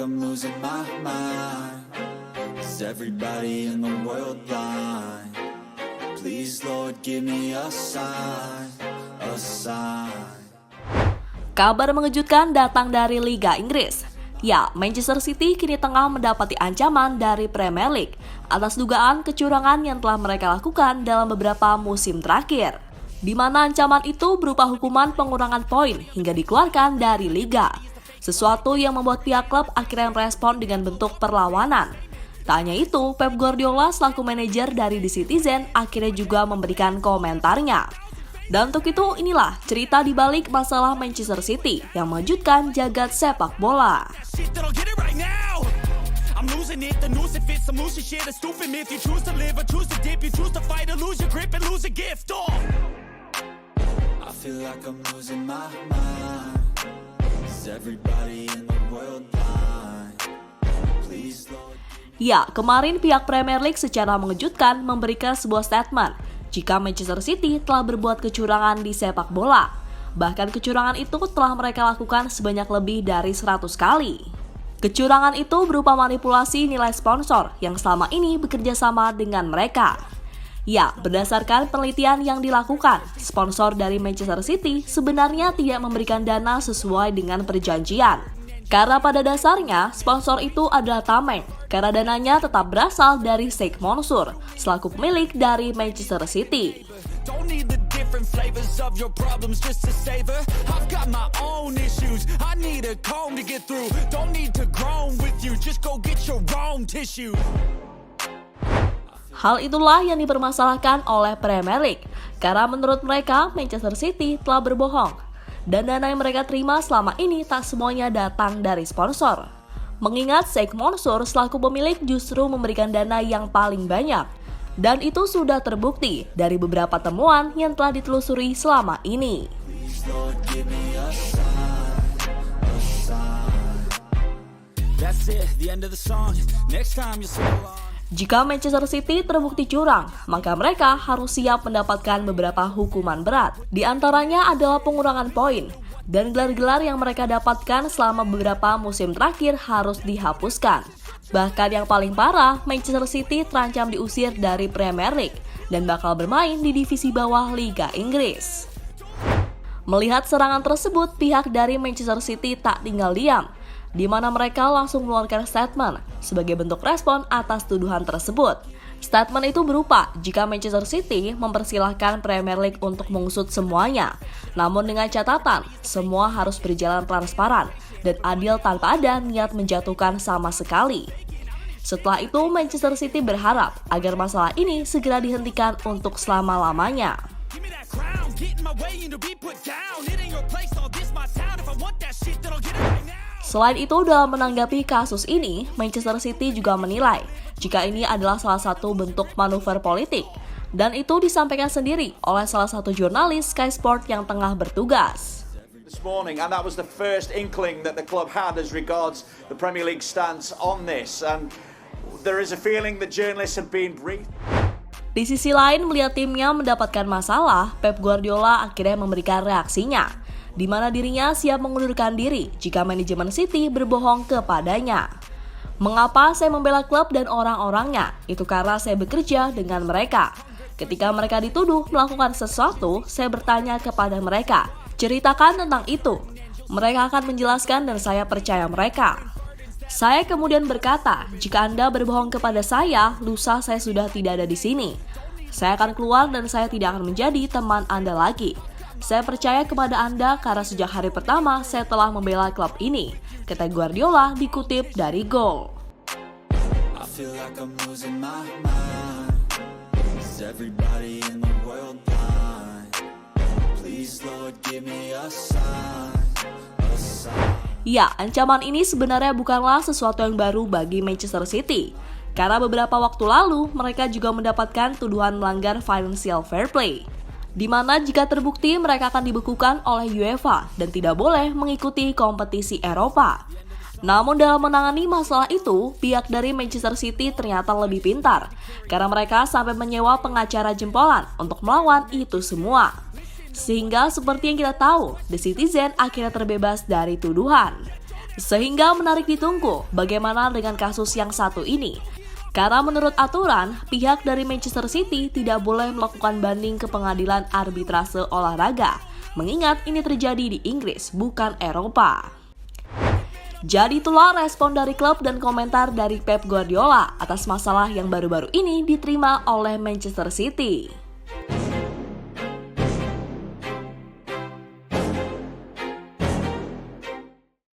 I'm losing my mind. Is everybody in the world blind? Please, Lord, give me a sign, a sign. Kabar mengejutkan datang dari Liga Inggris. Ya, Manchester City kini tengah mendapati ancaman dari Premier League atas dugaan kecurangan yang telah mereka lakukan dalam beberapa musim terakhir. Di mana ancaman itu berupa hukuman pengurangan poin hingga dikeluarkan dari Liga. Sesuatu yang membuat pihak klub akhirnya merespon dengan bentuk perlawanan. Tak hanya itu, Pep Guardiola selaku manajer dari The Citizen akhirnya juga memberikan komentarnya. Dan untuk itu, inilah cerita di balik masalah Manchester City yang mengejutkan jagat sepak bola. Ya, kemarin pihak Premier League secara mengejutkan memberikan sebuah statement jika Manchester City telah berbuat kecurangan di sepak bola. Bahkan kecurangan itu telah mereka lakukan sebanyak lebih dari 100 kali. Kecurangan itu berupa manipulasi nilai sponsor yang selama ini bekerja sama dengan mereka. Ya, berdasarkan penelitian yang dilakukan, sponsor dari Manchester City sebenarnya tidak memberikan dana sesuai dengan perjanjian. Karena pada dasarnya, sponsor itu adalah tameng, karena dananya tetap berasal dari Sheikh Mansour, selaku pemilik dari Manchester City. Hal itulah yang dipermasalahkan oleh Premier League, karena menurut mereka Manchester City telah berbohong. Dan dana yang mereka terima selama ini tak semuanya datang dari sponsor. Mengingat Sheikh Mansour selaku pemilik justru memberikan dana yang paling banyak. Dan itu sudah terbukti dari beberapa temuan yang telah ditelusuri selama ini. Jika Manchester City terbukti curang, maka mereka harus siap mendapatkan beberapa hukuman berat. Di antaranya adalah pengurangan poin, dan gelar-gelar yang mereka dapatkan selama beberapa musim terakhir harus dihapuskan. Bahkan yang paling parah, Manchester City terancam diusir dari Premier League dan bakal bermain di divisi bawah Liga Inggris. Melihat serangan tersebut, pihak dari Manchester City tak tinggal diam, di mana mereka langsung mengeluarkan statement sebagai bentuk respon atas tuduhan tersebut. Statement itu berupa jika Manchester City mempersilahkan Premier League untuk mengusut semuanya, namun dengan catatan semua harus berjalan transparan dan adil tanpa ada niat menjatuhkan sama sekali. Setelah itu, Manchester City berharap agar masalah ini segera dihentikan untuk selama-lamanya. Selain itu, dalam menanggapi kasus ini, Manchester City juga menilai jika ini adalah salah satu bentuk manuver politik. Dan itu disampaikan sendiri oleh salah satu jurnalis Sky Sport yang tengah bertugas. This morning, and that was the first inkling that the club had as regards the Premier League stance on this. And there is a feeling that journalists have been briefed. Di sisi lain, melihat timnya mendapatkan masalah, Pep Guardiola akhirnya memberikan reaksinya, di mana dirinya siap mengundurkan diri jika manajemen City berbohong kepadanya. Mengapa saya membela klub dan orang-orangnya? Itu karena saya bekerja dengan mereka. Ketika mereka dituduh melakukan sesuatu, saya bertanya kepada mereka, ceritakan tentang itu. Mereka akan menjelaskan dan saya percaya mereka. Saya kemudian berkata, jika Anda berbohong kepada saya, lusa saya sudah tidak ada di sini. Saya akan keluar dan saya tidak akan menjadi teman Anda lagi. Saya percaya kepada Anda karena sejak hari pertama saya telah membela klub ini, kata Guardiola dikutip dari Goal. Ya, ancaman ini sebenarnya bukanlah sesuatu yang baru bagi Manchester City. Karena beberapa waktu lalu, mereka juga mendapatkan tuduhan melanggar financial fair play. Di mana jika terbukti mereka akan dibekukan oleh UEFA dan tidak boleh mengikuti kompetisi Eropa. Namun dalam menangani masalah itu, pihak dari Manchester City ternyata lebih pintar. Karena mereka sampai menyewa pengacara jempolan untuk melawan itu semua. Sehingga seperti yang kita tahu, The Citizen akhirnya terbebas dari tuduhan. Sehingga menarik ditunggu bagaimana dengan kasus yang satu ini. Karena menurut aturan, pihak dari Manchester City tidak boleh melakukan banding ke pengadilan arbitrase olahraga, mengingat ini terjadi di Inggris, bukan Eropa. Jadi itulah respon dari klub dan komentar dari Pep Guardiola atas masalah yang baru-baru ini diterima oleh Manchester City.